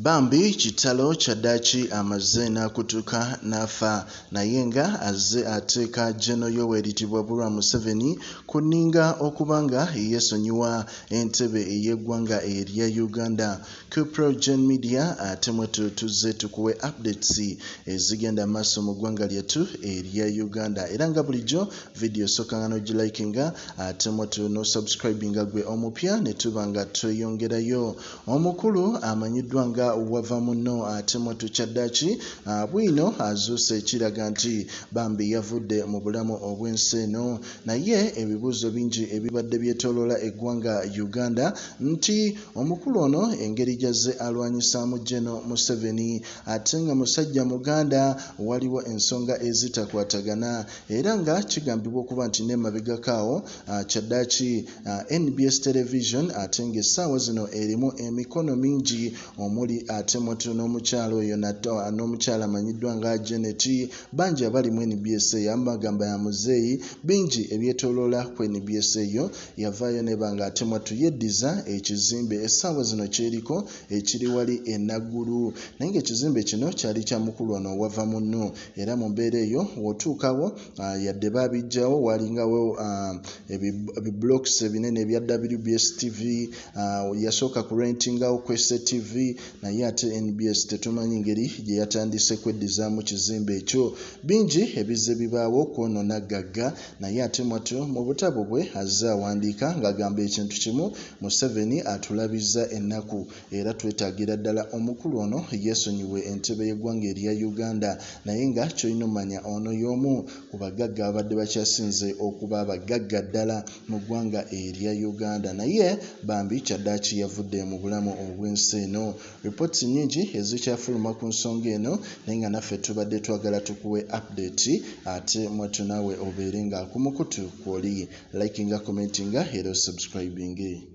Bambi Kitalo Chadachi amazena kutuka nafa nayenga azze ateeka General Yoweri Museveni kuninga okubanga yesonyiwa entebe ey'eggwanga erya Uganda. Kupro Gen Media atemwe tuzze tukuwe updates ezigenda maaso mu ggwanga lyettu erya Uganda. Era nga bulijjo video soka nga nogilikinga atemwe no subscribinga gwe omupya ne tubanga tweyongerayo. Omukulu amanyiddwa nga wavamuno atemwe tukyaddaaki bwino azuuse ekiraga nti Bambi yavudde mu bulamu obw'ensi eno, naye ebibuuzo bingi ebibadde byetooloola eggwanga Uganda nti omukulu ono engeri gy'azze alwanyisaamu General Museveni ate nga musajja Muganda waliwo ensonga ezitakwatagana, era nga kigambibwa okuba nti n'emabegakaawo kyaddaaki NBS television ate ng'essaawa zino erimu emikono mingi omuli atemwe n'omukyalo oyo n'omukyala amanyiddwa nga Janet bangi abali mu NBS yamagamba ya muzeeyi bingi ebyetooloola ku NBS eyo yavaayo nebanga atemwe yeddiza ekizimbe essaawa zino kyeriko ekiri wali enaggulu, naye ng'ekizimbe kino kyali kya mukulu ono wavamuno, era mu mbeera eyo wotuukawo yadde baabijjawo walingawo ebiblocks ebinene ebya WBS TV, yasooka ku rentingawo Kwese TV, naye ate NBS tetumanyi ngeri gye yatandise kweddizaamu kizimbe ekyo. Bingi ebizze bibaawo kwonoona gagga, naye ate mwatyo mu butabo bwe azze awandiika ng'agamba ekintu kimu, Museveni atulabizza ennaku era twetaagira ddala omukulu ono yeesonyiwe entebe y'eggwanga erya Uganda, naye nga kyolina omanya ono y'omu ku bagagga abadde bakyasinze okuba abagagga ddala mu ggwanga erya Uganda, naye Bambi kyaddaaki yavudde mu bulamu obw'ensi eno. Reports nyingi ezikyafuluma ku nsonga eno, naye nga naffe tubadde twagala tukuwe update ate mwatyo naawe obeere nga ku mukutu kw'oli likinga commentinga era subscribing.